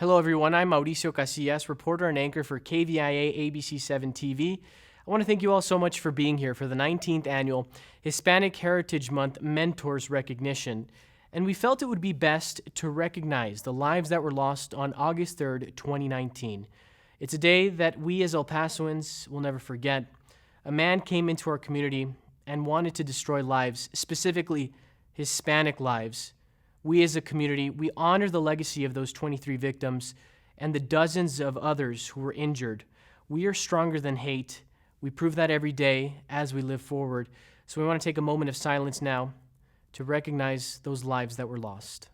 Hello, everyone. I'm Mauricio Casillas, reporter and anchor for KVIA ABC7 TV. I want to thank you all so much for being here for the 19th annual Hispanic Heritage Month Mentors Recognition. And we felt it would be best to recognize the lives that were lost on August 3rd, 2019. It's a day that we as El Pasoans will never forget. A man came into our community and wanted to destroy lives, specifically Hispanic lives. We as a community, we honor the legacy of those 23 victims and the dozens of others who were injured. We are stronger than hate. We prove that every day as we live forward. So we want to take a moment of silence now to recognize those lives that were lost.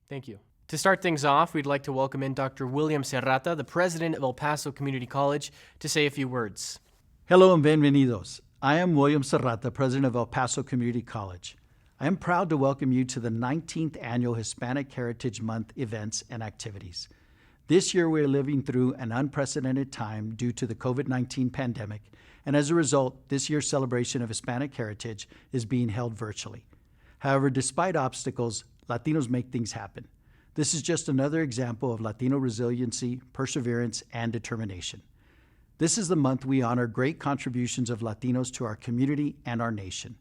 Thank you. To start things off, we'd like to welcome in Dr. William Serrata, the president of El Paso Community College, to say a few words. Hello and bienvenidos. I am William Serrata, president of El Paso Community College. I am proud to welcome you to the 19th annual Hispanic Heritage Month events and activities. This year we are living through an unprecedented time due to the COVID-19 pandemic, and as a result, this year's celebration of Hispanic heritage is being held virtually. However, despite obstacles, Latinos make things happen. This is just another example of Latino resiliency, perseverance, and determination. This is the month we honor great contributions of Latinos to our community and our nation.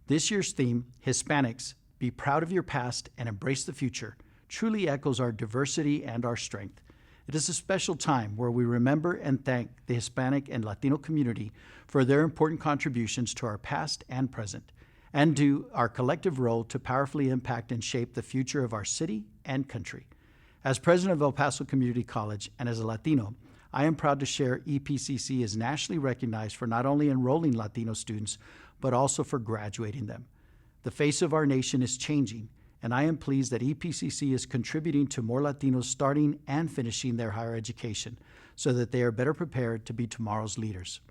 This year's theme, Hispanics, Be Proud of Your Past and Embrace the Future, truly echoes our diversity and our strength. It is a special time where we remember and thank the Hispanic and Latino community for their important contributions to our past and present, and do our collective role to powerfully impact and shape the future of our city and country. As president of El Paso Community College and as a Latino, I am proud to share EPCC is nationally recognized for not only enrolling Latino students, but also for graduating them. The face of our nation is changing, and I am pleased that EPCC is contributing to more Latinos starting and finishing their higher education so that they are better prepared to be tomorrow's leaders.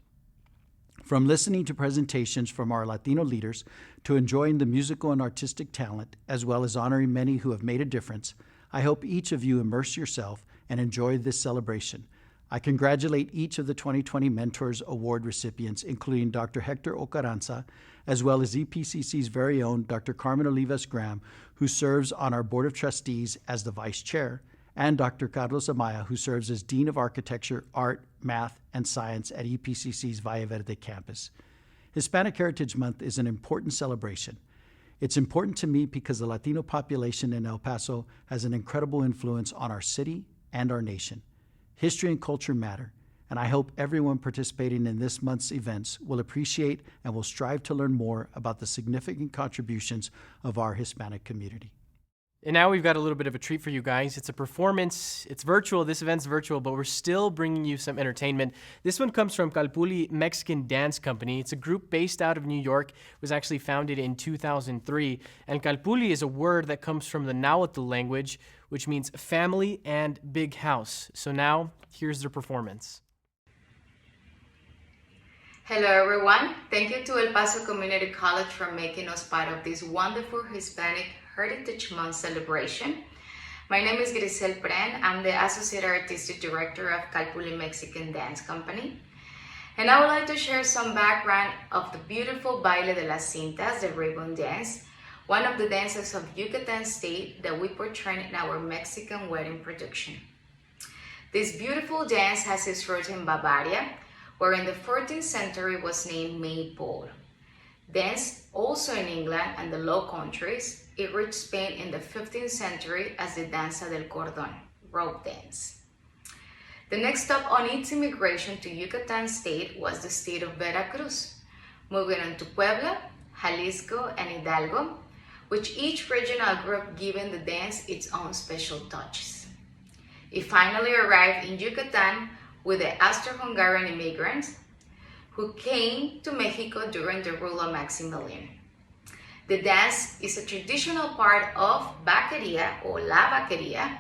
From listening to presentations from our Latino leaders to enjoying the musical and artistic talent, as well as honoring many who have made a difference, I hope each of you immerse yourself and enjoy this celebration. I congratulate each of the 2020 Mentors Award recipients, including Dr. Hector Ocaranza, as well as EPCC's very own Dr. Carmen Olivas Graham, who serves on our Board of Trustees as the Vice Chair, and Dr. Carlos Amaya, who serves as Dean of Architecture, Art, Math, and Science at EPCC's Valle Verde campus. Hispanic Heritage Month is an important celebration. It's important to me because the Latino population in El Paso has an incredible influence on our city and our nation. History and culture matter, and I hope everyone participating in this month's events will appreciate and will strive to learn more about the significant contributions of our Hispanic community. And now we've got a little bit of a treat for you guys. It's a performance. It's virtual. This event's virtual, but we're still bringing you some entertainment. This one comes from Calpulli Mexican Dance Company. It's a group based out of New York. It was actually founded in 2003. And Calpulli is a word that comes from the Nahuatl language, which means family and big house. So now, here's their performance. Hello everyone. Thank you to El Paso Community College for making us part of this wonderful Hispanic Heritage Month celebration. My name is Grisel Pren. I'm the Associate Artistic Director of Calpulli Mexican Dance Company. And I would like to share some background of the beautiful Baile de las Cintas, the ribbon dance, one of the dances of Yucatan State that we portray in our Mexican wedding production. This beautiful dance has its roots in Bavaria, where in the 14th century was named Maypole. Danced also in England and the Low Countries, it reached Spain in the 15th century as the Danza del Cordón, rope dance. The next stop on its immigration to Yucatan State was the state of Veracruz, moving on to Puebla, Jalisco, and Hidalgo, with each regional group giving the dance its own special touches. It finally arrived in Yucatan with the Austro-Hungarian immigrants who came to Mexico during the rule of Maximilian. The dance is a traditional part of vaqueria or la vaqueria,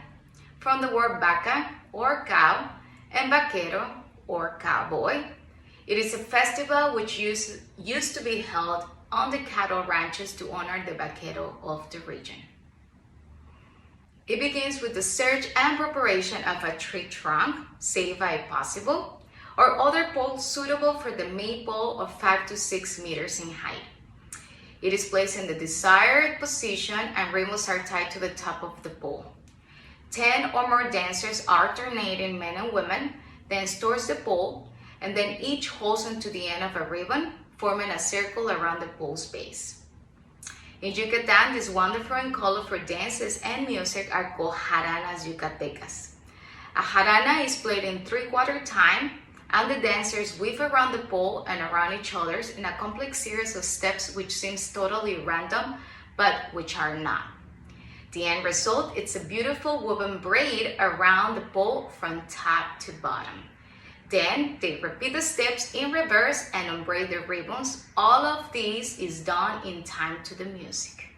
from the word vaca or cow and vaquero or cowboy. It is a festival which used to be held on the cattle ranches to honor the vaquero of the region. It begins with the search and preparation of a tree trunk, saved by possible, or other pole suitable for the maypole of 5 to 6 meters in height. It is placed in the desired position and ribbons are tied to the top of the pole. 10 or more dancers alternating, men and women, dance towards the pole, and then each holds onto the end of a ribbon, forming a circle around the pole's base. In Yucatan, these wonderful and colorful dances and music are called jaranas yucatecas. A jarana is played in 3/4 time, and the dancers weave around the pole and around each other in a complex series of steps which seems totally random, but which are not. The end result is a beautiful woven braid around the pole from top to bottom. Then they repeat the steps in reverse and unbraid the ribbons. All of this is done in time to the music.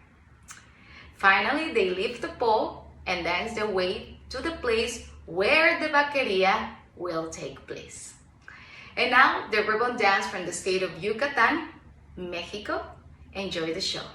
Finally, they lift the pole and dance their way to the place where the vaqueria will take place. And now, the ribbon dance from the state of Yucatan, Mexico. Enjoy the show.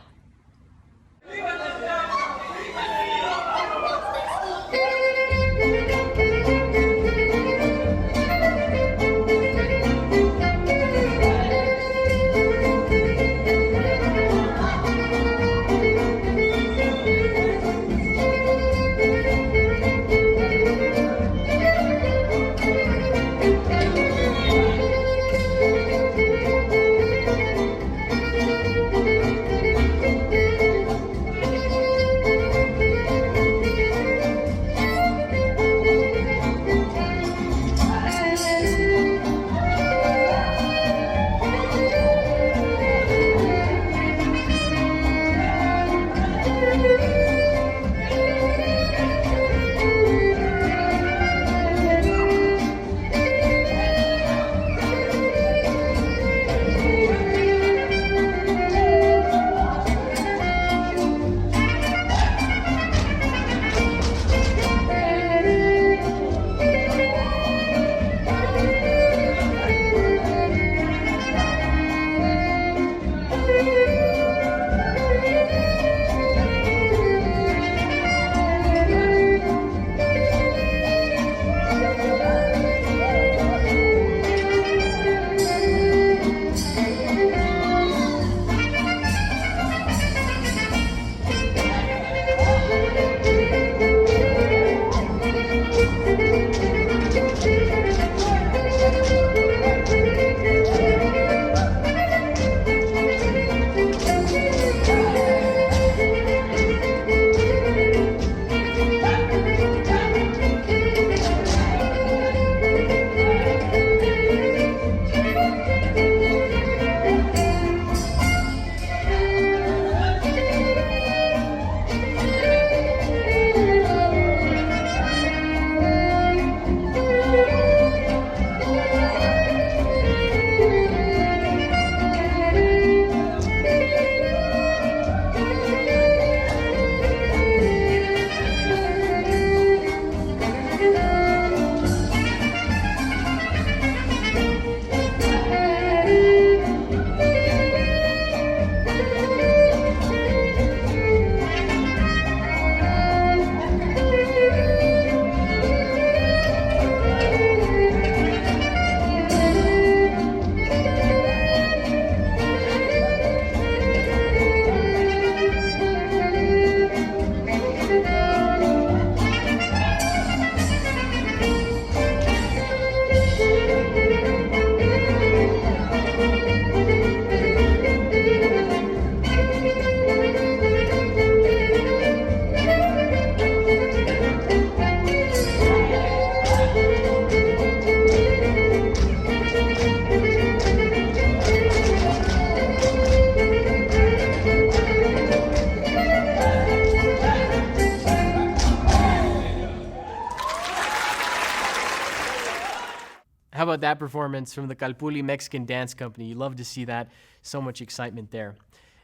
How about that performance from the Calpulli Mexican Dance Company? You love to see that. So much excitement there.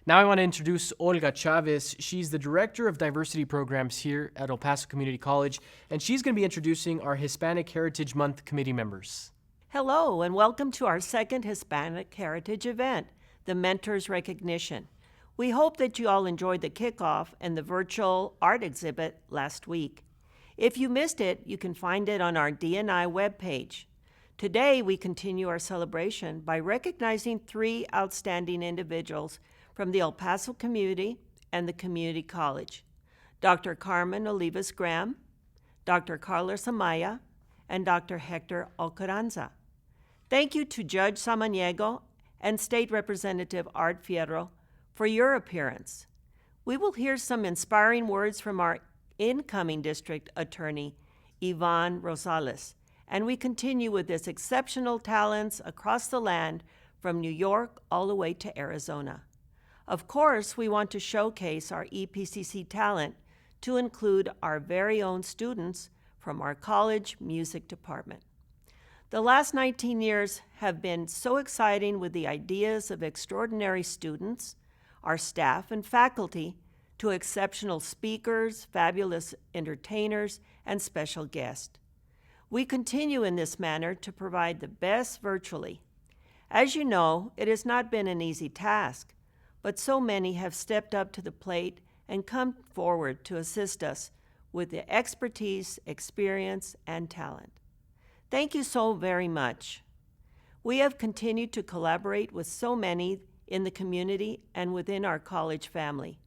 Now I want to introduce Olga Chavez. She's the Director of Diversity Programs here at El Paso Community College, and she's going to be introducing our Hispanic Heritage Month committee members. Hello, and welcome to our second Hispanic Heritage event, the Mentors Recognition. We hope that you all enjoyed the kickoff and the virtual art exhibit last week. If you missed it, you can find it on our D&I webpage. Today, we continue our celebration by recognizing 3 outstanding individuals from the El Paso community and the community college: Dr. Carmen Olivas Graham, Dr. Carlos Amaya, and Dr. Hector Alcaranza. Thank you to Judge Samaniego and State Representative Art Fierro for your appearance. We will hear some inspiring words from our incoming district attorney, Ivan Rosales, and we continue with his exceptional talents across the land from New York all the way to Arizona. Of course, we want to showcase our EPCC talent to include our very own students from our college music department. The last 19 years have been so exciting with the ideas of extraordinary students, our staff and faculty, to exceptional speakers, fabulous entertainers, and special guests. We continue in this manner to provide the best virtually. As you know, it has not been an easy task, but so many have stepped up to the plate and come forward to assist us with the expertise, experience, and talent. Thank you so very much. We have continued to collaborate with so many in the community and within our college family.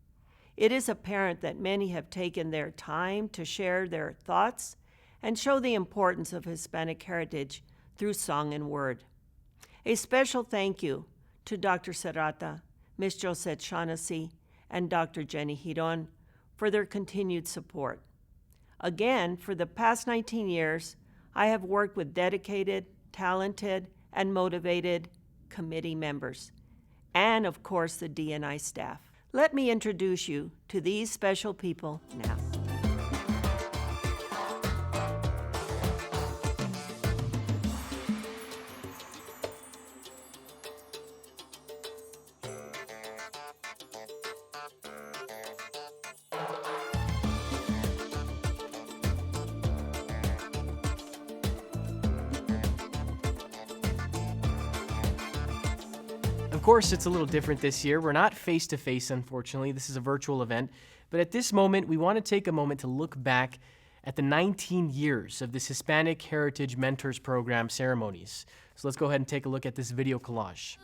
It is apparent that many have taken their time to share their thoughts and show the importance of Hispanic heritage through song and word. A special thank you to Dr. Serrata, Ms. Josette Shaughnessy, and Dr. Jenny Giron for their continued support. Again, for the past 19 years, I have worked with dedicated, talented, and motivated committee members, and of course the D&I staff. Let me introduce you to these special people now. Of course, it's a little different this year. We're not face-to-face, unfortunately. This is a virtual event. But at this moment, we want to take a moment to look back at the 19 years of this Hispanic Heritage Mentors Program ceremonies. So let's go ahead and take a look at this video collage.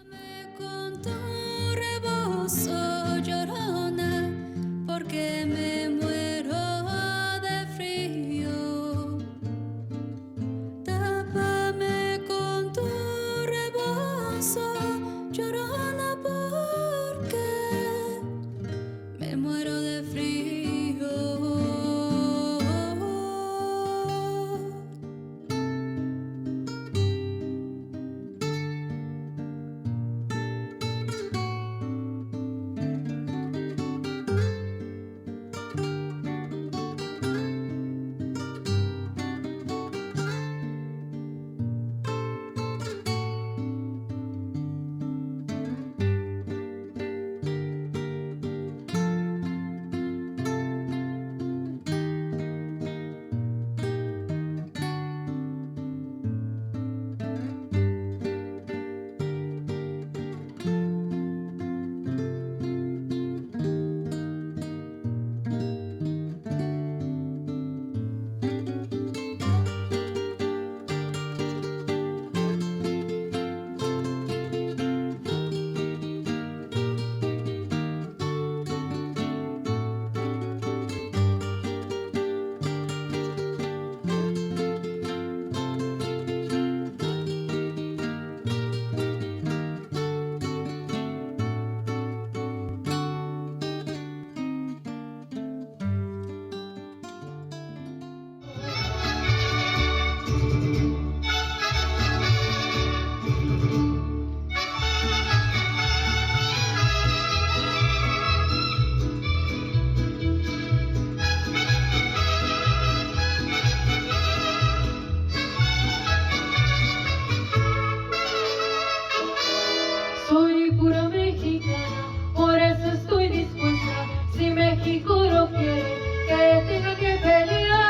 Soy pura mexicana, por eso estoy dispuesta. Si México lo quiere, que tenga que pelear.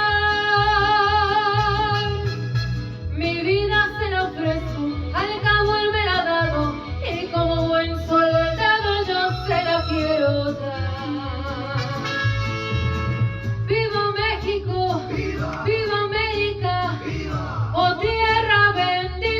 Mi vida se la ofrezco, al cabo él me la ha dado, y como buen soldado yo se la quiero dar. ¡Viva México! ¡Viva! ¡Viva América! ¡Viva! ¡Oh tierra bendita!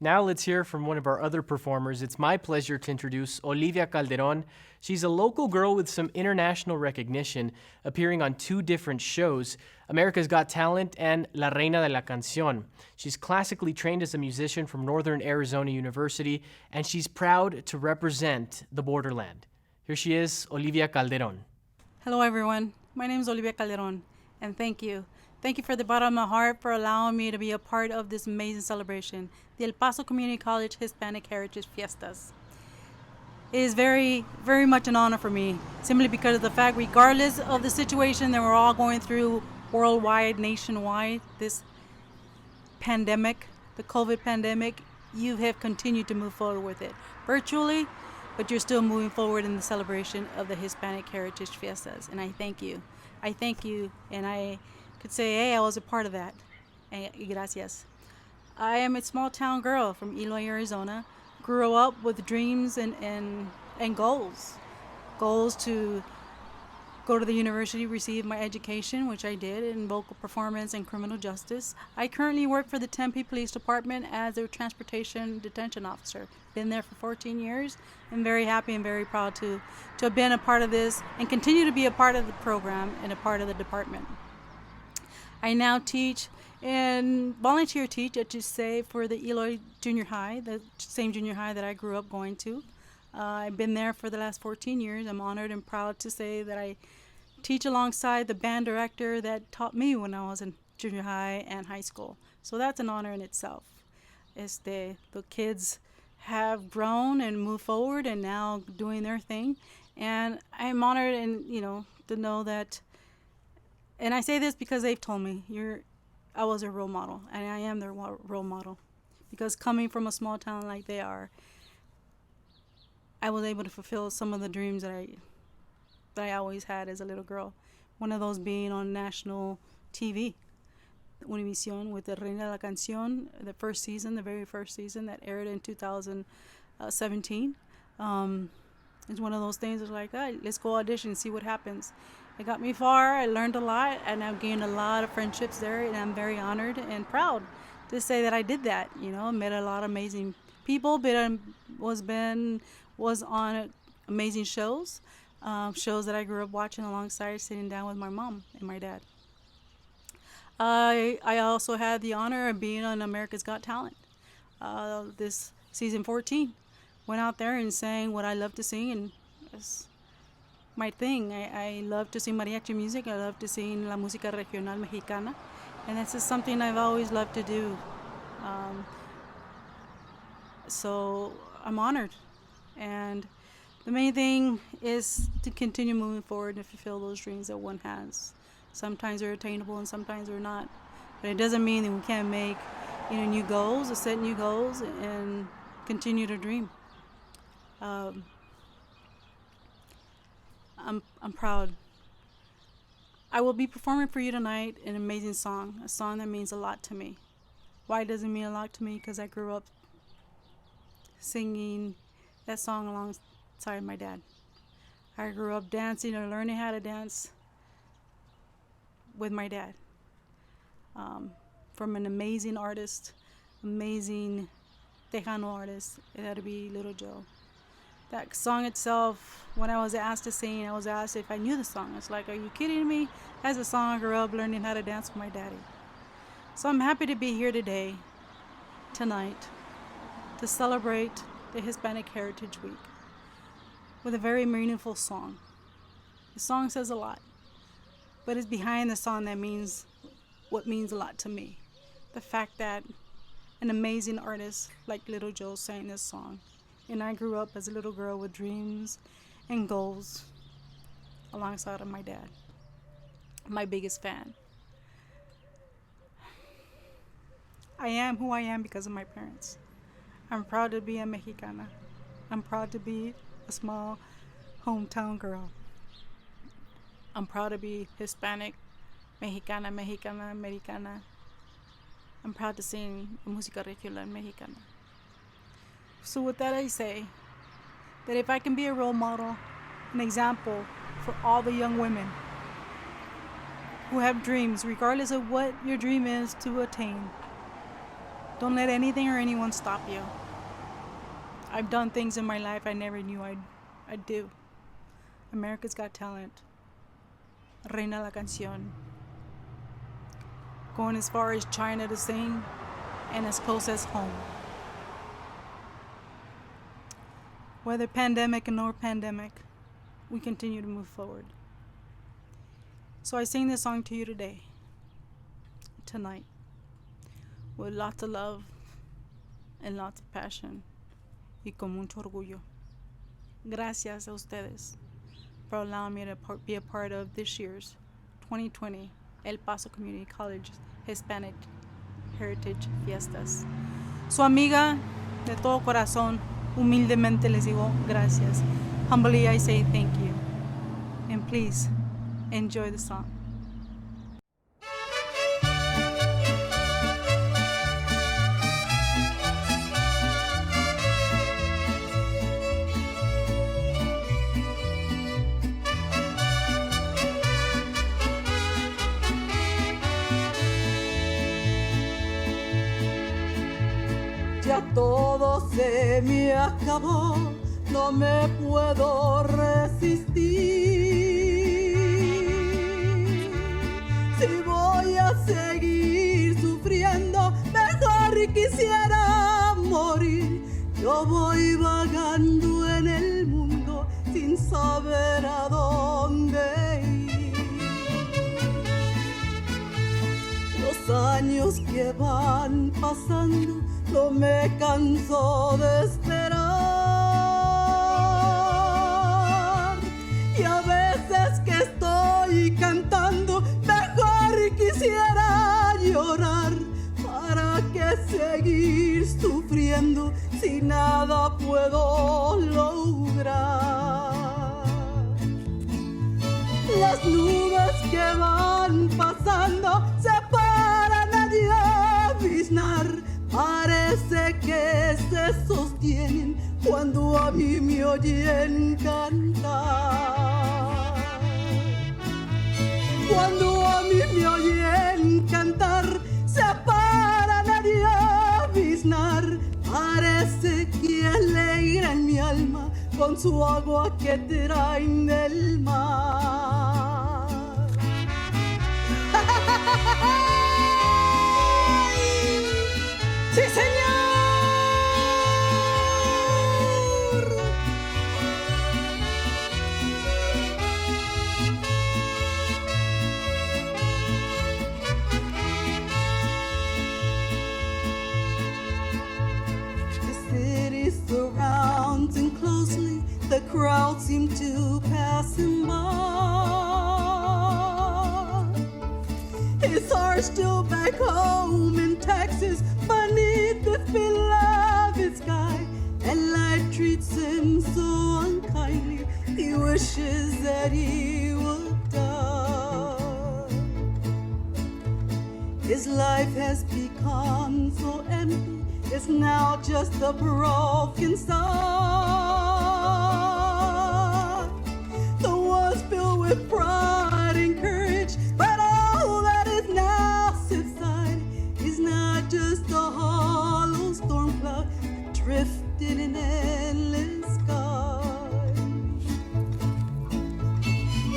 Now let's hear from one of our other performers. It's my pleasure to introduce Olivia Calderon. She's a local girl with some international recognition, appearing on 2 different shows, America's Got Talent and La Reina de la Canción. She's classically trained as a musician from Northern Arizona University, and she's proud to represent the borderland. Here she is, Olivia Calderon. Hello, everyone. My name is Olivia Calderon, and thank you. Thank you from the bottom of my heart for allowing me to be a part of this amazing celebration, the El Paso Community College Hispanic Heritage Fiestas. It is very, very much an honor for me, simply because of the fact, regardless of the situation that we're all going through worldwide, nationwide, this pandemic, the COVID pandemic, you have continued to move forward with it virtually, but you're still moving forward in the celebration of the Hispanic Heritage Fiestas, and I thank you. I thank you, and I could say, hey, I was a part of that. Gracias. I am a small town girl from Eloy, Arizona. Grew up with dreams and goals. Goals to go to the university, receive my education, which I did in vocal performance and criminal justice. I currently work for the Tempe Police Department as a transportation detention officer. Been there for 14 years. I'm very happy and very proud to have been a part of this and continue to be a part of the program and a part of the department. I now teach and volunteer teach, I should say, for the Eloy Junior High, the same junior high that I grew up going to. I've been there for the last 14 years. I'm honored and proud to say that I teach alongside the band director that taught me when I was in junior high and high school. So that's an honor in itself. The kids have grown and moved forward and now doing their thing. And I'm honored and, to know that. And I say this because they've told me I was a role model, and I am their role model. Because coming from a small town like they are, I was able to fulfill some of the dreams that I always had as a little girl. One of those being on national TV, Univision, with the Reina de la Canción, the very first season that aired in 2017. It's one of those things that's like, let's go audition, see what happens. It got me far. I learned a lot, and I've gained a lot of friendships there, and I'm very honored and proud to say that I did that. Met a lot of amazing people, was on amazing shows that I grew up watching alongside, sitting down with my mom and my dad. I also had the honor of being on America's Got Talent. This season 14, went out there and sang what I love to sing, and it's my thing. I love to sing mariachi music. I love to sing la música regional mexicana, and that's just something I've always loved to do. So I'm honored, and the main thing is to continue moving forward and fulfill those dreams that one has. Sometimes they're attainable and sometimes they're not, but it doesn't mean that we can't make new goals or set new goals and continue to dream. I'm proud. I will be performing for you tonight an amazing song, a song that means a lot to me. Why does it mean a lot to me? Because I grew up singing that song alongside my dad. I grew up dancing or learning how to dance with my dad. From an amazing artist, amazing Tejano artist, it had to be Little Joe. That song itself, when I was asked to sing, I was asked if I knew the song. It's like, are you kidding me? That's a song I grew up learning how to dance with my daddy. So I'm happy to be here tonight, to celebrate the Hispanic Heritage Week with a very meaningful song. The song says a lot, but it's behind the song that means what means a lot to me. The fact that an amazing artist like Little Joe sang this song. And I grew up as a little girl with dreams and goals alongside of my dad, my biggest fan. I am who I am because of my parents. I'm proud to be a Mexicana. I'm proud to be a small hometown girl. I'm proud to be Hispanic, Mexicana, Americana. I'm proud to sing música regional mexicana. So with that, I say that if I can be a role model, an example for all the young women who have dreams, regardless of what your dream is to attain, Don't let anything or anyone stop you. I've done things in my life I never knew I'd do. America's Got Talent. Reina la Canción. Going as far as China to sing and as close as home. Whether pandemic or no pandemic, we continue to move forward. So I sing this song to you today, tonight, with lots of love and lots of passion y con mucho orgullo. Gracias a ustedes for allowing me to be a part of this year's 2020 El Paso Community College Hispanic Heritage Fiestas. Su amiga de todo corazón, humildemente les digo gracias. Humbly I say thank you. And please enjoy the song. Ya todo se me acabó, no me puedo resistir. Si voy a seguir sufriendo, mejor quisiera morir. Yo voy vagando en el mundo sin saber a dónde ir. Los años que van pasando, no me canso de esperar. Y a veces que estoy cantando, mejor quisiera llorar. ¿Para qué seguir sufriendo si nada puedo lograr? Las nubes que van pasando se paran a lloviznar. Parece que se sostienen cuando a mí me oyen cantar. Cuando a mí me oyen cantar, se paran a lloviznar. Parece que alegran mi alma con su agua que traen del mar. ¡Sí, señor! The city surrounds him closely. The crowd seem to pass him by. His heart's still back home in Texas, beneath this beloved sky, and life treats him so unkindly. He wishes that he would die. His life has become so empty, it's now just a broken song. The was filled with pride and courage, but all that is now subsided is not just a hollow storm cloud drifting in endless sky.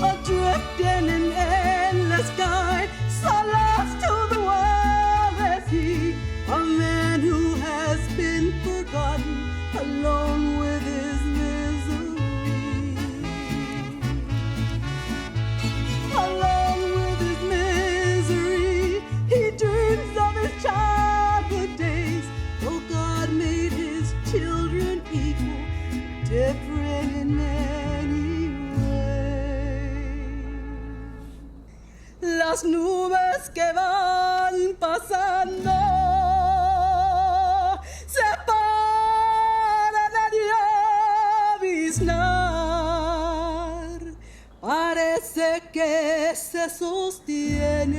Adrift in an endless sky, so lost to the world as he, a man who has been forgotten, alone with his misery. Alone with his misery, he dreams of his childhood days. Though God made his children equal, different in many ways. Las nubes que van pasando se paran a lloviznar. Parece que se sostienen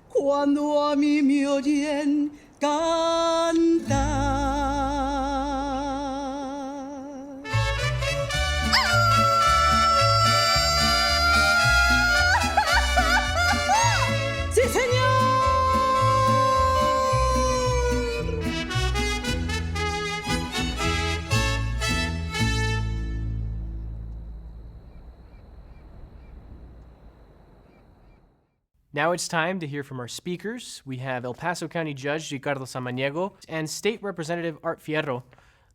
cuando a mí me oyen cantar. ¡Sí, señor! Now it's time to hear from our speakers. We have El Paso County Judge Ricardo Samaniego and State Representative Art Fierro.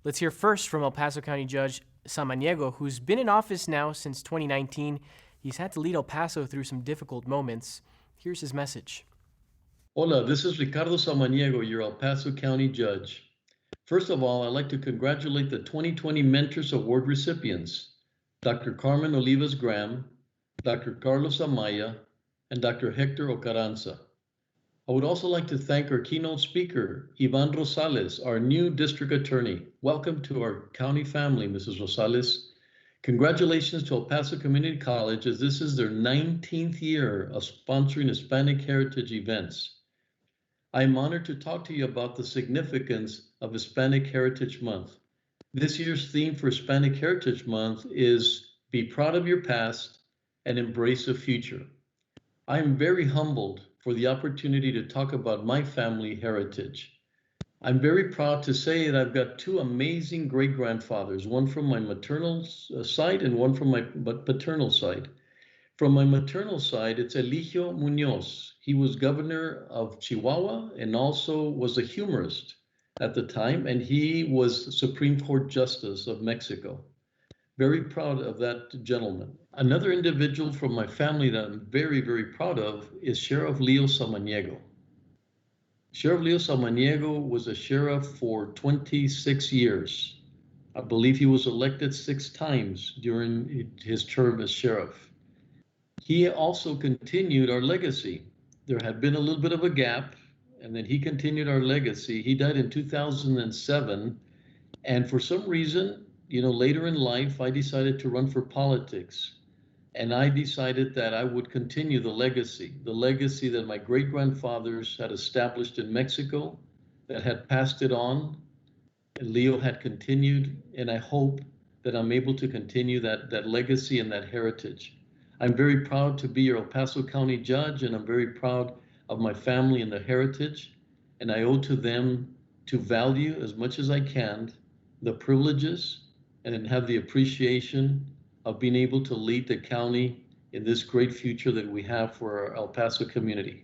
Let's hear first from El Paso County Judge Samaniego, who's been in office now since 2019. He's had to lead El Paso through some difficult moments. Here's his message. Hola, this is Ricardo Samaniego, your El Paso County Judge. First of all, I'd like to congratulate the 2020 Mentors Award recipients, Dr. Carmen Olivas Graham, Dr. Carlos Amaya, and Dr. Hector Ocaranza. I would also like to thank our keynote speaker, Ivan Rosales, our new district attorney. Welcome to our county family, Mrs. Rosales. Congratulations to El Paso Community College, as this is their 19th year of sponsoring Hispanic heritage events. I am honored to talk to you about the significance of Hispanic Heritage Month. This year's theme for Hispanic Heritage Month is Be Proud of Your Past and Embrace the Future. I am very humbled for the opportunity to talk about my family heritage. I'm very proud to say that I've got two amazing great-grandfathers, one from my maternal side and one from my paternal side. From my maternal side, it's Eligio Munoz. He was governor of Chihuahua and also was a humorist at the time, and he was Supreme Court Justice of Mexico. Very proud of that gentleman. Another individual from my family that I'm very, very proud of is Sheriff Leo Samaniego. Sheriff Leo Samaniego was a sheriff for 26 years. I believe he was elected 6 times during his term as sheriff. He also continued our legacy. There had been a little bit of a gap, and then he continued our legacy. He died in 2007, and for some reason, later in life, I decided to run for politics. And I decided that I would continue the legacy that my great-grandfathers had established in Mexico, that had passed it on, and Leo had continued, and I hope that I'm able to continue that legacy and that heritage. I'm very proud to be your El Paso County Judge, and I'm very proud of my family and the heritage, and I owe to them to value as much as I can the privileges and then have the appreciation of being able to lead the county in this great future that we have for our El Paso community.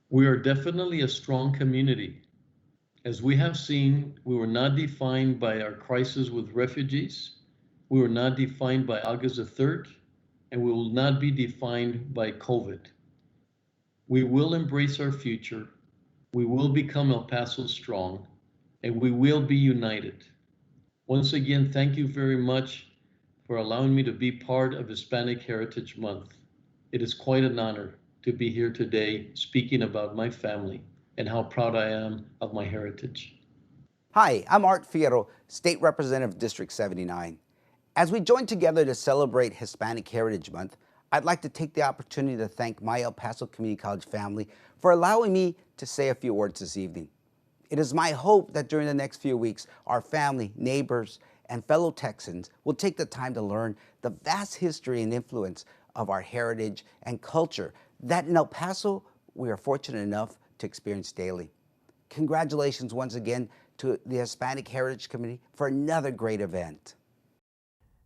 We are definitely a strong community. As we have seen, we were not defined by our crisis with refugees. We were not defined by August the 3rd, and we will not be defined by COVID. We will embrace our future. We will become El Paso strong, and we will be united. Once again, thank you very much for allowing me to be part of Hispanic Heritage Month. It is quite an honor to be here today speaking about my family and how proud I am of my heritage. Hi, I'm Art Fierro, State Representative District 79. As we join together to celebrate Hispanic Heritage Month, I'd like to take the opportunity to thank my El Paso Community College family for allowing me to say a few words this evening. It is my hope that during the next few weeks, our family, neighbors, and fellow Texans will take the time to learn the vast history and influence of our heritage and culture that in El Paso we are fortunate enough to experience daily. Congratulations once again to the Hispanic Heritage Committee for another great event.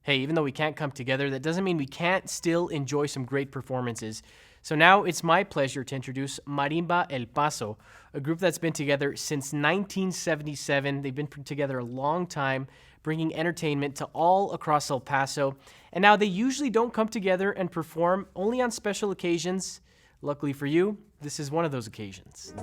Hey, even though we can't come together, that doesn't mean we can't still enjoy some great performances. So now it's my pleasure to introduce Marimba El Paso, a group that's been together since 1977. They've been together a long time, bringing entertainment to all across El Paso. And now they usually don't come together and perform, only on special occasions. Luckily for you, this is one of those occasions.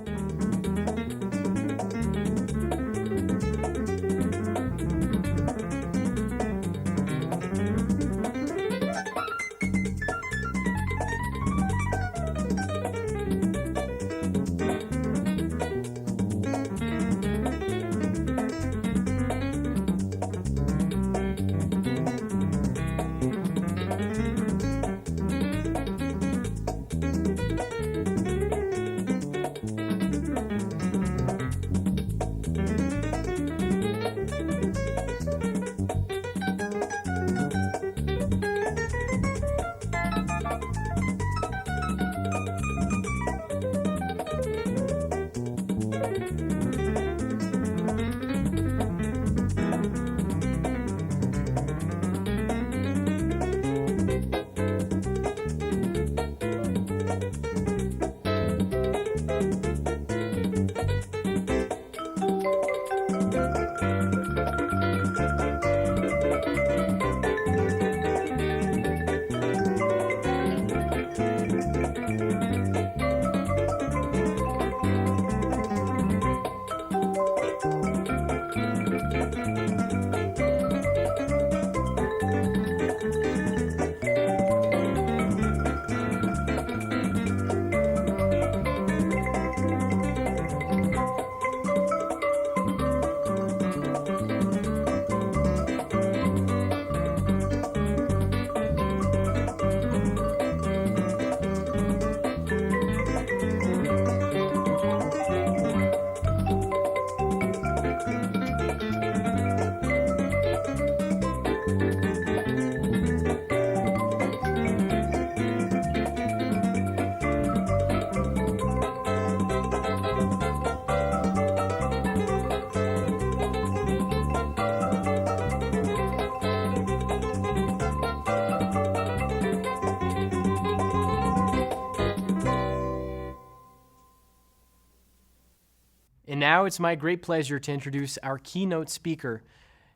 And now it's my great pleasure to introduce our keynote speaker,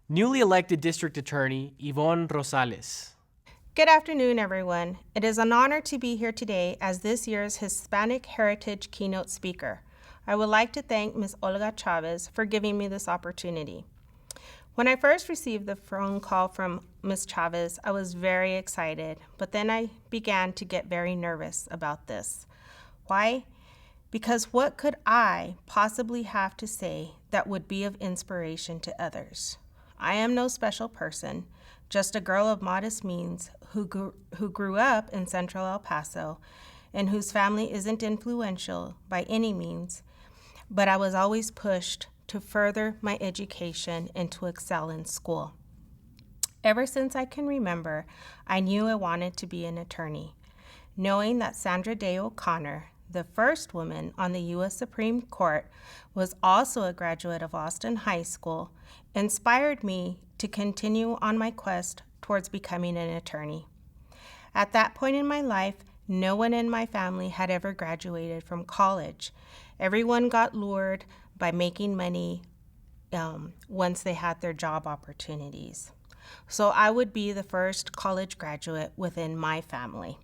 newly elected District Attorney Yvonne Rosales. Good afternoon, everyone. It is an honor to be here today as this year's Hispanic Heritage keynote speaker. I would like to thank Ms. Olga Chavez for giving me this opportunity. When I first received the phone call from Ms. Chavez, I was very excited, but then I began to get very nervous about this. Why? Because what could I possibly have to say that would be of inspiration to others? I am no special person, just a girl of modest means who grew up in central El Paso and whose family isn't influential by any means, but I was always pushed to further my education and to excel in school. Ever since I can remember, I knew I wanted to be an attorney. Knowing that Sandra Day O'Connor, the first woman on the U.S. Supreme Court, was also a graduate of Austin High School, inspired me to continue on my quest towards becoming an attorney. At that point in my life, no one in my family had ever graduated from college. Everyone got lured by making money once they had their job opportunities. So I would be the first college graduate within my family.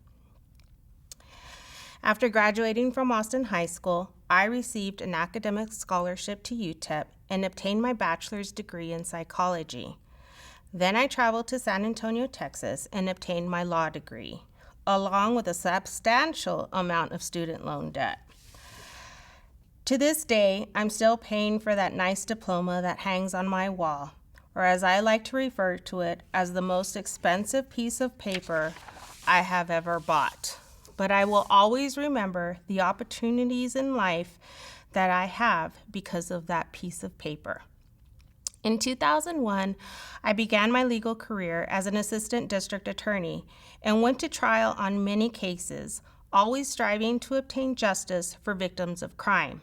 After graduating from Austin High School, I received an academic scholarship to UTEP and obtained my bachelor's degree in psychology. Then I traveled to San Antonio, Texas, and obtained my law degree, along with a substantial amount of student loan debt. To this day, I'm still paying for that nice diploma that hangs on my wall, or as I like to refer to it, as the most expensive piece of paper I have ever bought. But I will always remember the opportunities in life that I have because of that piece of paper. In 2001, I began my legal career as an assistant district attorney and went to trial on many cases, always striving to obtain justice for victims of crime.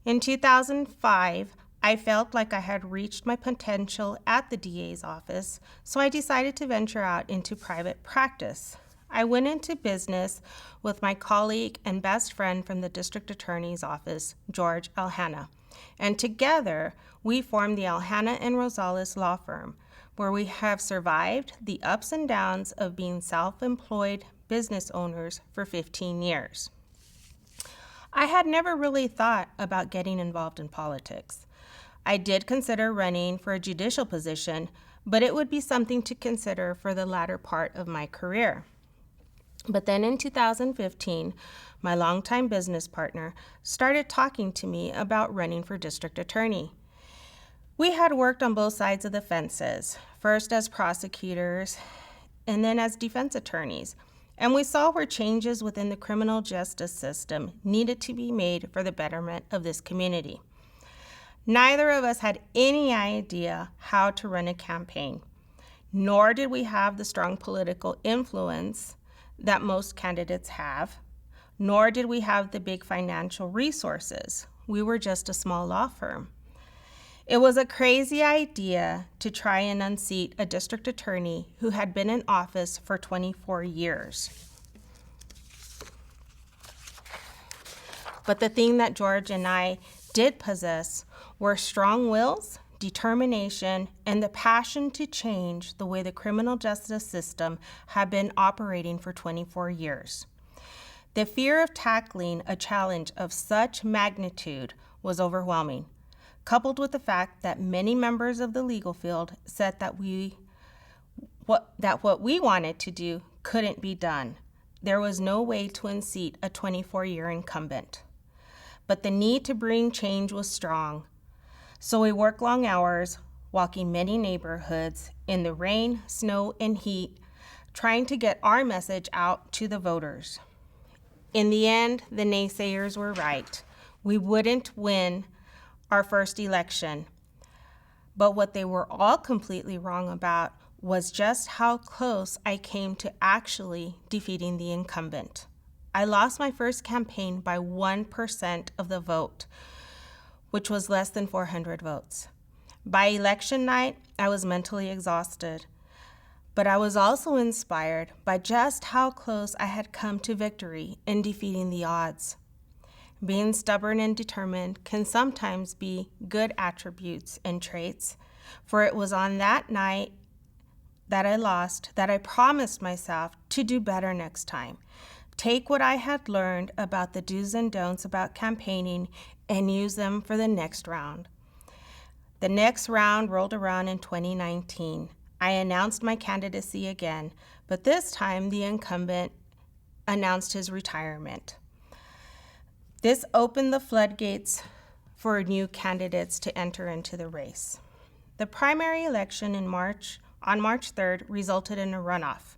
In 2005, I felt like I had reached my potential at the DA's office, so I decided to venture out into private practice. I went into business with my colleague and best friend from the district attorney's office, George Alhana, and together we formed the Alhana and Rosales law firm, where we have survived the ups and downs of being self-employed business owners for 15 years. I had never really thought about getting involved in politics. I did consider running for a judicial position, but it would be something to consider for the latter part of my career. But then in 2015, my longtime business partner started talking to me about running for district attorney. We had worked on both sides of the fences, first as prosecutors and then as defense attorneys, and we saw where changes within the criminal justice system needed to be made for the betterment of this community. Neither of us had any idea how to run a campaign, nor did we have the strong political influence that most candidates have, nor did we have the big financial resources. We were just a small law firm. It was a crazy idea to try and unseat a district attorney who had been in office for 24 years. But the thing that George and I did possess were strong wills, determination, and the passion to change the way the criminal justice system had been operating for 24 years. The fear of tackling a challenge of such magnitude was overwhelming, coupled with the fact that many members of the legal field said that what we wanted to do couldn't be done. There was no way to unseat a 24-year incumbent. But the need to bring change was strong. So we worked long hours, walking many neighborhoods in the rain, snow, and heat, trying to get our message out to the voters. In the end, the naysayers were right. We wouldn't win our first election. But what they were all completely wrong about was just how close I came to actually defeating the incumbent. I lost my first campaign by 1% of the vote, which was less than 400 votes. By election night, I was mentally exhausted, but I was also inspired by just how close I had come to victory in defeating the odds. Being stubborn and determined can sometimes be good attributes and traits, for it was on that night that I lost that I promised myself to do better next time. Take what I had learned about the do's and don'ts about campaigning and use them for the next round. The next round rolled around in 2019. I announced my candidacy again, but this time the incumbent announced his retirement. This opened the floodgates for new candidates to enter into the race. The primary election on March 3rd resulted in a runoff.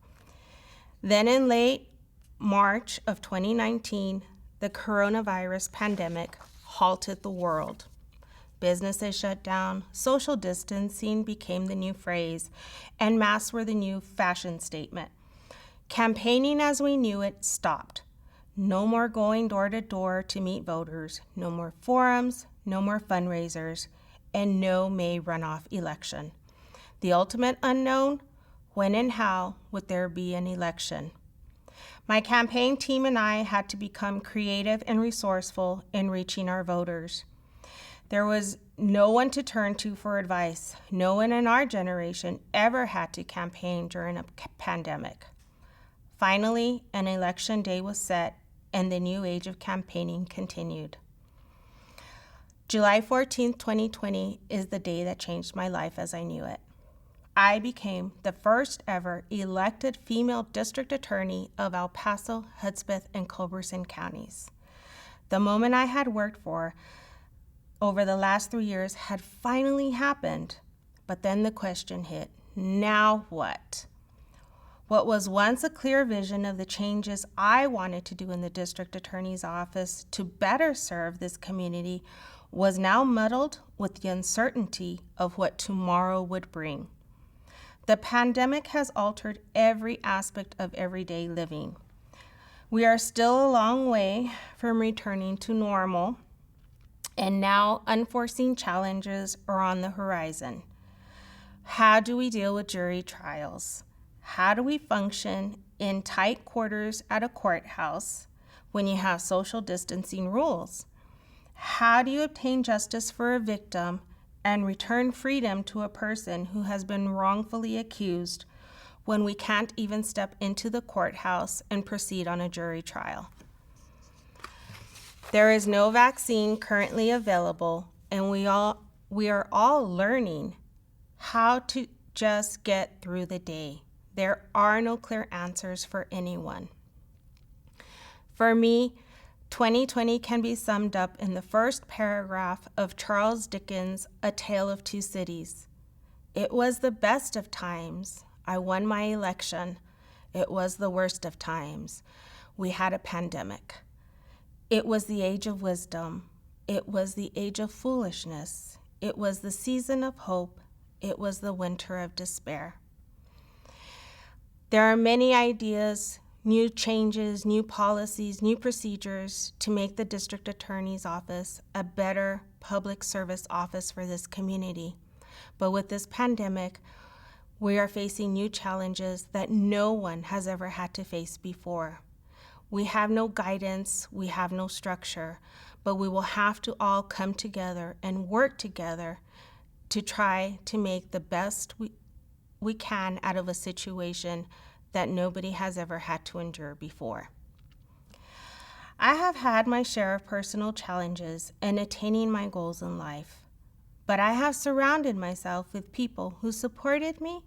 Then in late March of 2019, the coronavirus pandemic halted the world. Businesses shut down, social distancing became the new phrase, and masks were the new fashion statement. Campaigning as we knew it stopped. No more going door to door to meet voters, no more forums, no more fundraisers, and no May runoff election. The ultimate unknown, when and how would there be an election? My campaign team and I had to become creative and resourceful in reaching our voters. There was no one to turn to for advice. No one in our generation ever had to campaign during a pandemic. Finally, an election day was set, and the new age of campaigning continued. July 14, 2020 is the day that changed my life as I knew it. I became the first ever elected female district attorney of El Paso, Hudspeth, and Culberson counties. The moment I had worked for over the last 3 years had finally happened, but then the question hit, now what? What was once a clear vision of the changes I wanted to do in the district attorney's office to better serve this community was now muddled with the uncertainty of what tomorrow would bring. The pandemic has altered every aspect of everyday living. We are still a long way from returning to normal, and now unforeseen challenges are on the horizon. How do we deal with jury trials? How do we function in tight quarters at a courthouse when you have social distancing rules? How do you obtain justice for a victim and return freedom to a person who has been wrongfully accused when we can't even step into the courthouse and proceed on a jury trial? There is no vaccine currently available, and we are all learning how to just get through the day. There are no clear answers for anyone. For me, 2020 can be summed up in the first paragraph of Charles Dickens' A Tale of Two Cities. It was the best of times. I won my election. It was the worst of times. We had a pandemic. It was the age of wisdom. It was the age of foolishness. It was the season of hope. It was the winter of despair. There are many ideas, new changes, new policies, new procedures to make the district attorney's office a better public service office for this community. But with this pandemic, we are facing new challenges that no one has ever had to face before. We have no guidance, we have no structure, but we will have to all come together and work together to try to make the best we can out of a situation that nobody has ever had to endure before. I have had my share of personal challenges in attaining my goals in life, but I have surrounded myself with people who supported me,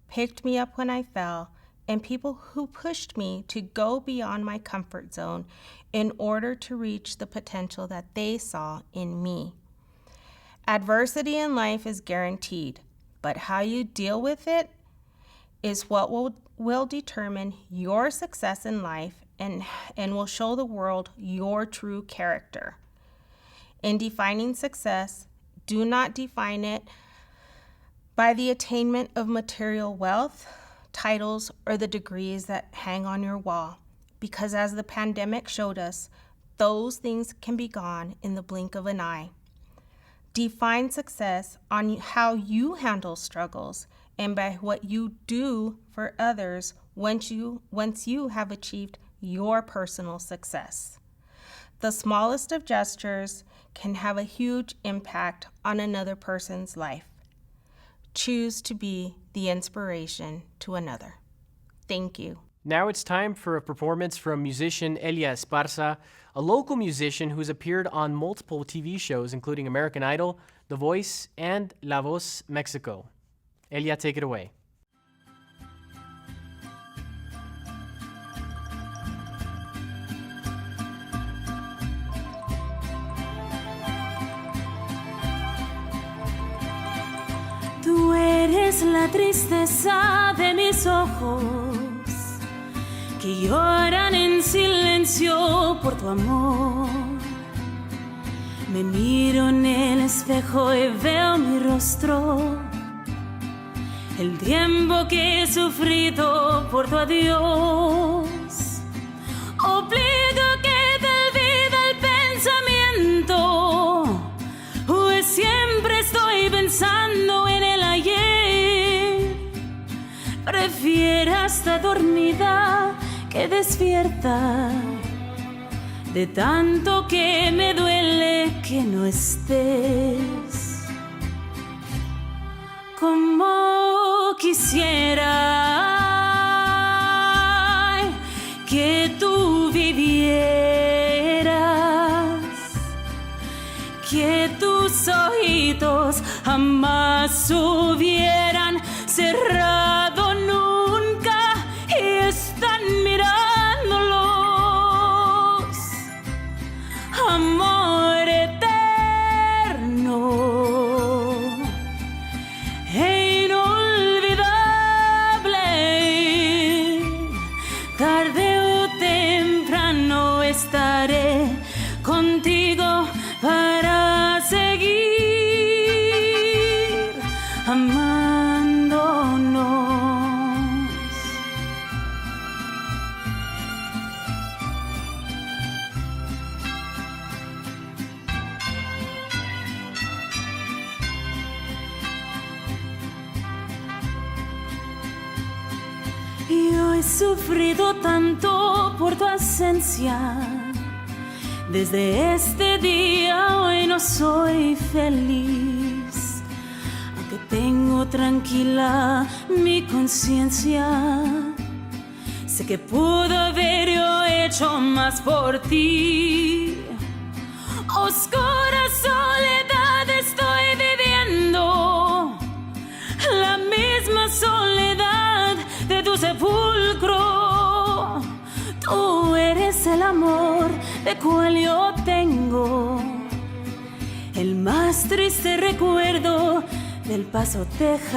picked me up when I fell, and people who pushed me to go beyond my comfort zone in order to reach the potential that they saw in me. Adversity in life is guaranteed, but how you deal with it is what will determine your success in life and will show the world your true character. In defining success, do not define it by the attainment of material wealth, titles, or the degrees that hang on your wall, because as the pandemic showed us, those things can be gone in the blink of an eye. Define success on how you handle struggles and by what you do for others once you have achieved your personal success. The smallest of gestures can have a huge impact on another person's life. Choose to be the inspiration to another. Thank you. Now it's time for a performance from musician Elia Esparza, a local musician who's appeared on multiple TV shows, including American Idol, The Voice, and La Voz Mexico. Elia, take it away. Tú eres la tristeza de mis ojos, que lloran en silencio por tu amor. Me miro en el espejo y veo mi rostro, el tiempo que he sufrido por tu adiós. Obligo que te olvide el pensamiento, pues siempre estoy pensando en el ayer. Prefiero estar dormida que despierta, de tanto que me duele que no estés. Como quisiera que tú vivieras, que tus ojitos jamás hubieran cerrado nunca y están mirándolos. Amor eterno e inolvidable, tarde o temprano estaré contigo para seguir amándonos. Yo he sufrido tanto por tu ausencia. Desde este día hoy no soy feliz, aunque tengo tranquila mi conciencia. Sé que pudo haber yo hecho más por ti. Oscura soledad estoy viviendo, la misma soledad de tu sepulcro. Tú eres el amor de cual yo tengo el más triste recuerdo del Paso, Texas.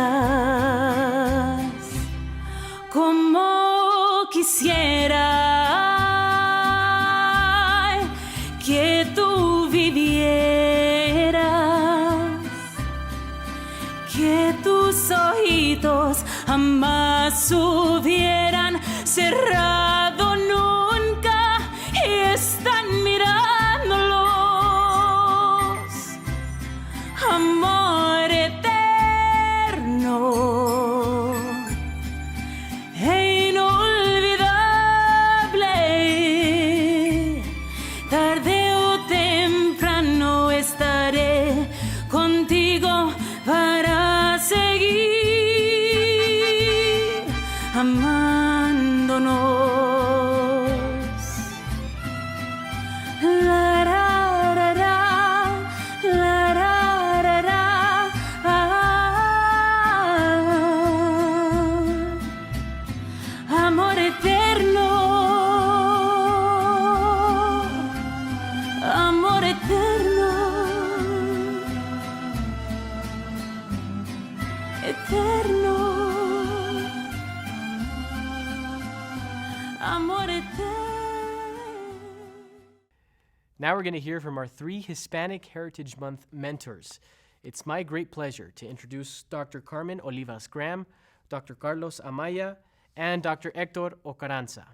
Como quisiera que tú vivieras, que tus ojitos jamás hubieran cerrado nunca y están mirándolos. Amor eterno e inolvidable, tarde o temprano estaré contigo para seguir amándonos. La, ra, ra, ra, la, ra, ra, ra, amor eterno, amor eterno, eterno, amor eterno. Now we're going to hear from our 3 Hispanic Heritage Month mentors. It's my great pleasure to introduce Dr. Carmen Olivas Graham, Dr. Carlos Amaya, and Dr. Hector Ocaranza.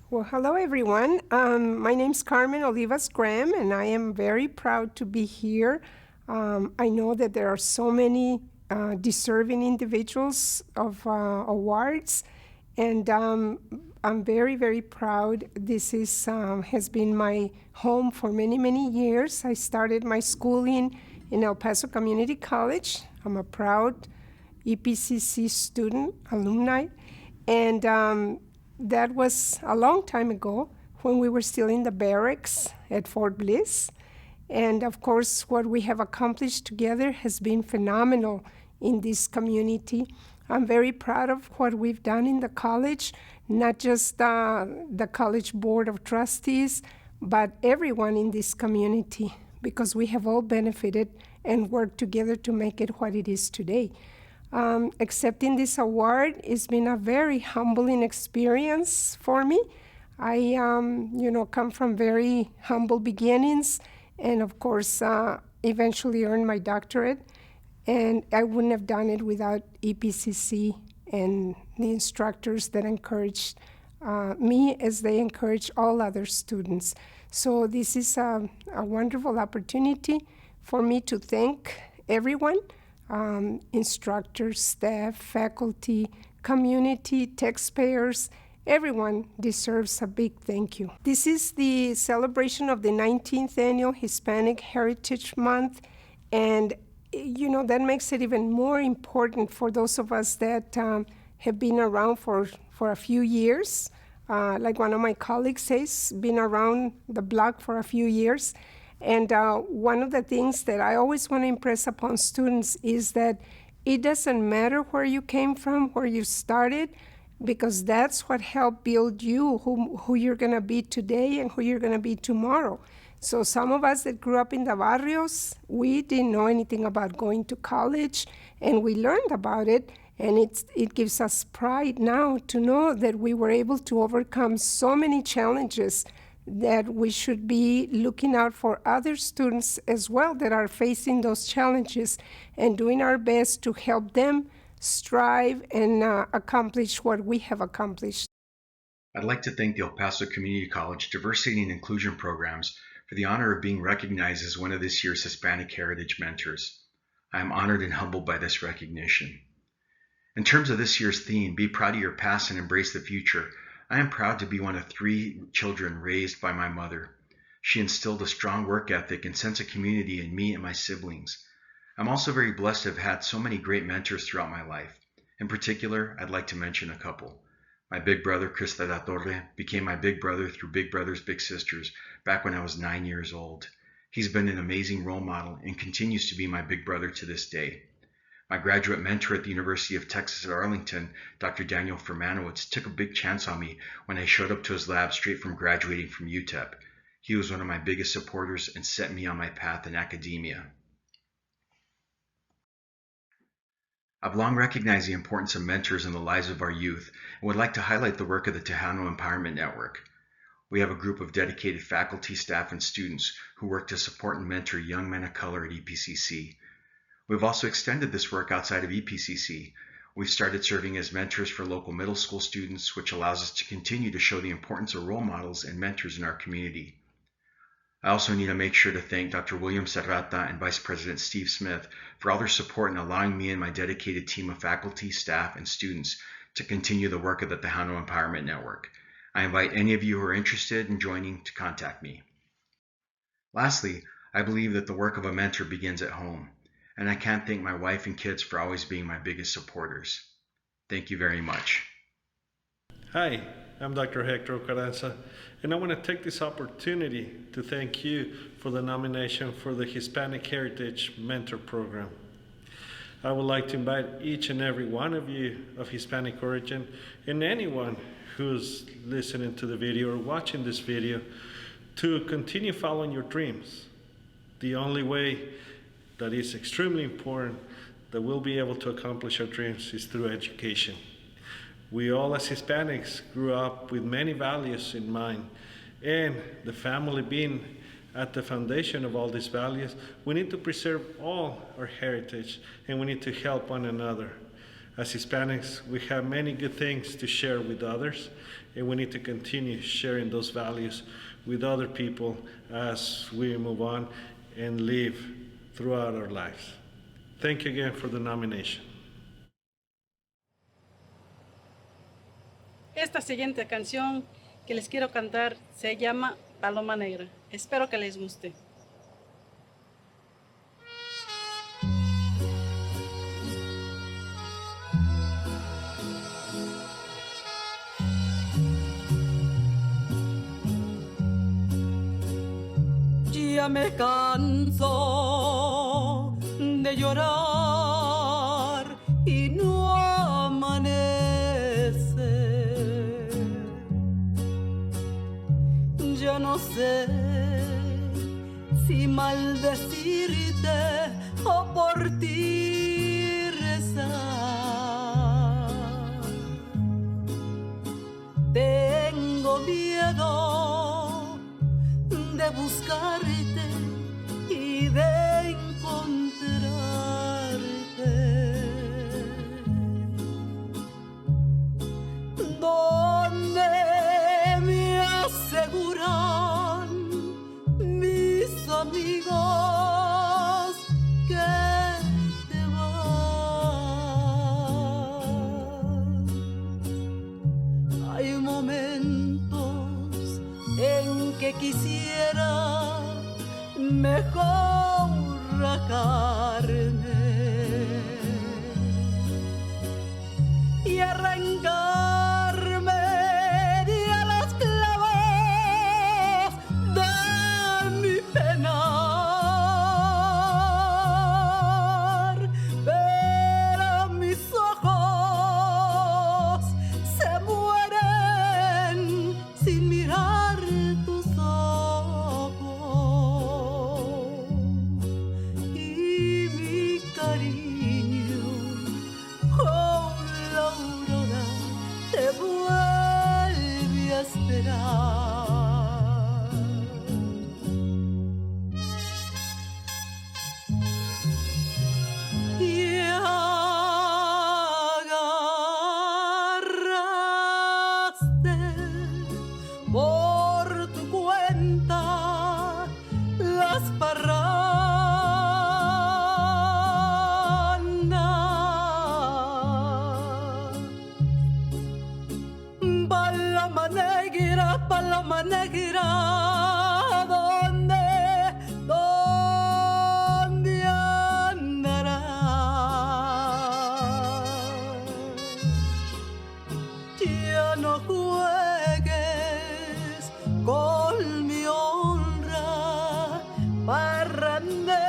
Well, hello everyone. My name's Carmen Olivas Graham, and I am very proud to be here. I know that there are so many deserving individuals of awards, and I'm very, very proud. This is has been my home for many, many years. I started my schooling in El Paso Community College. I'm a proud EPCC student, alumni, and that was a long time ago when we were still in the barracks at Fort Bliss. And of course, what we have accomplished together has been phenomenal in this community. I'm very proud of what we've done in the college, not just the College Board of Trustees, but everyone in this community, because we have all benefited and worked together to make it what it is today. Accepting this award has been a very humbling experience for me. I, come from very humble beginnings, and of course, eventually earned my doctorate. And I wouldn't have done it without EPCC and the instructors that encouraged me as they encourage all other students. So this is a wonderful opportunity for me to thank everyone, instructors, staff, faculty, community, taxpayers. Everyone deserves a big thank you. This is the celebration of the 19th Annual Hispanic Heritage Month, and that makes it even more important for those of us that have been around for a few years. Like one of my colleagues says, been around the block for a few years. And one of the things that I always want to impress upon students is that it doesn't matter where you came from, where you started, because that's what helped build you, who you're going to be today and who you're going to be tomorrow. So some of us that grew up in the barrios, we didn't know anything about going to college, and we learned about it, and it gives us pride now to know that we were able to overcome so many challenges, that we should be looking out for other students as well that are facing those challenges and doing our best to help them strive and accomplish what we have accomplished. I'd like to thank the El Paso Community College Diversity and Inclusion Programs for the honor of being recognized as one of this year's Hispanic Heritage Mentors. I am honored and humbled by this recognition. In terms of this year's theme, Be Proud of Your Past and Embrace the Future, I am proud to be one of 3 children raised by my mother. She instilled a strong work ethic and sense of community in me and my siblings. I'm also very blessed to have had so many great mentors throughout my life. In particular, I'd like to mention a couple. My big brother, Chris de la Torre, became my big brother through Big Brothers Big Sisters back when I was 9 years old. He's been an amazing role model and continues to be my big brother to this day. My graduate mentor at the University of Texas at Arlington, Dr. Daniel Fermanowitz, took a big chance on me when I showed up to his lab straight from graduating from UTEP. He was one of my biggest supporters and set me on my path in academia. I've long recognized the importance of mentors in the lives of our youth and would like to highlight the work of the Tejano Empowerment Network. We have a group of dedicated faculty, staff, and students who work to support and mentor young men of color at EPCC. We've also extended this work outside of EPCC. We've started serving as mentors for local middle school students, which allows us to continue to show the importance of role models and mentors in our community. I also need to make sure to thank Dr. William Serrata and Vice President Steve Smith for all their support in allowing me and my dedicated team of faculty, staff, and students to continue the work of the Tejano Empowerment Network. I invite any of you who are interested in joining to contact me. Lastly, I believe that the work of a mentor begins at home, and I can't thank my wife and kids for always being my biggest supporters. Thank you very much. Hi, I'm Dr. Hector Carranza, and I want to take this opportunity to thank you for the nomination for the Hispanic Heritage Mentor Program. I would like to invite each and every one of you of Hispanic origin and anyone who's listening to the video or watching this video to continue following your dreams. The only way that is extremely important that we'll be able to accomplish our dreams is through education. We all as Hispanics grew up with many values in mind, and the family being at the foundation of all these values, we need to preserve all our heritage and we need to help one another. As Hispanics, we have many good things to share with others, and we need to continue sharing those values with other people as we move on and live throughout our lives. Thank you again for the nomination. Esta siguiente canción que les quiero cantar se llama Paloma Negra. Espero que les guste. Ya me canso de llorar y no amanece. Ya no sé si maldecirte o por ti rezar. Tengo miedo de buscarte y de encontrarte donde me aseguran mis amigos que te vas. Hay momentos en que quisiera mejor rajarme y arrancarme de los clavos de mi penar, pero mis ojos se mueren sin mirar tus ojos y mi cariño con la aurora te vuelve a esperar. Y agarraste por tu cuenta las parrandas. Paloma negra, ¿dónde andarás? Ya no juegues con mi honra parrandera.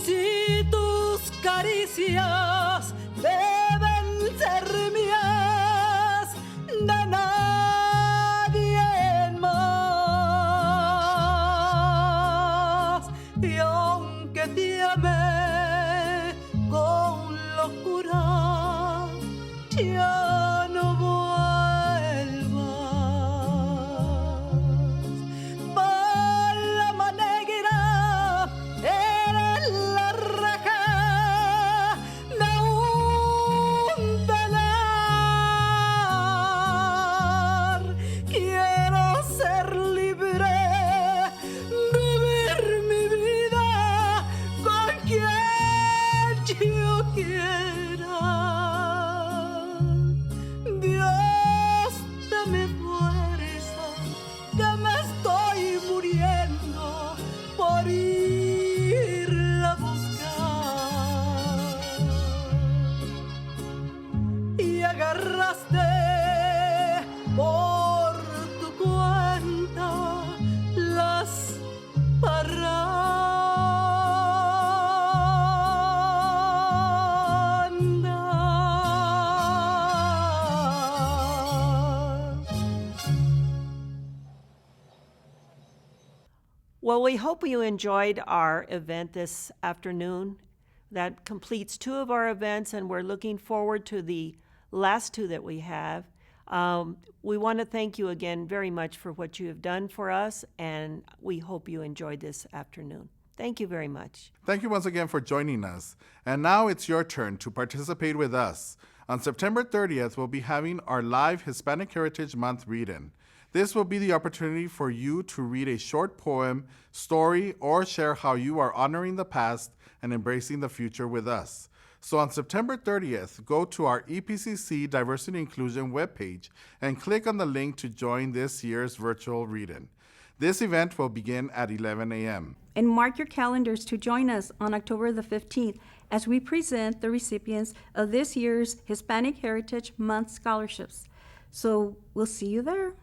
Si tus caricias deben ser mías, de nadie más. Y aunque te amé con locura, ya no vuelvas. Paloma negra, eres la raja de un penar. Quiero ser libre, vivir mi vida con quien yo quiera. Dios, dame fuerza, que me estoy muriendo por irla a buscar. Y agarraste por tu cuenta las parrandas. Well, we hope you enjoyed our event this afternoon. That completes 2 of our events, and we're looking forward to the last 2 that we have. We want to thank you again very much for what you have done for us, and we hope you enjoyed this afternoon. Thank you very much. Thank you once again for joining us. And now it's your turn to participate with us. On September 30th, we'll be having our live Hispanic Heritage Month read-in. This will be the opportunity for you to read a short poem, story, or share how you are honoring the past and embracing the future with us. So on September 30th, go to our EPCC Diversity Inclusion webpage and click on the link to join this year's virtual read-in. This event will begin at 11 a.m. And mark your calendars to join us on October the 15th as we present the recipients of this year's Hispanic Heritage Month scholarships. So we'll see you there.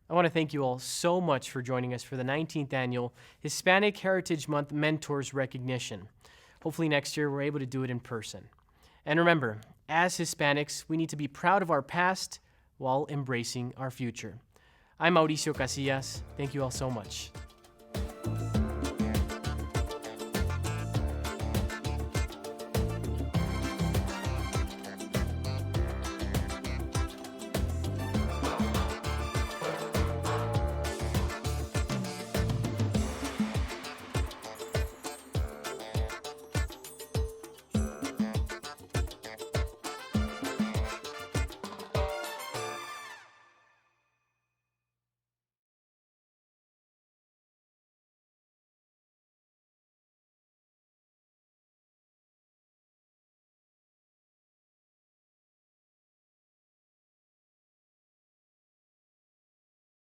I want to thank you all so much for joining us for the 19th annual Hispanic Heritage Month Mentors Recognition. Hopefully next year we're able to do it in person. And remember, as Hispanics, we need to be proud of our past while embracing our future. I'm Mauricio Casillas. Thank you all so much.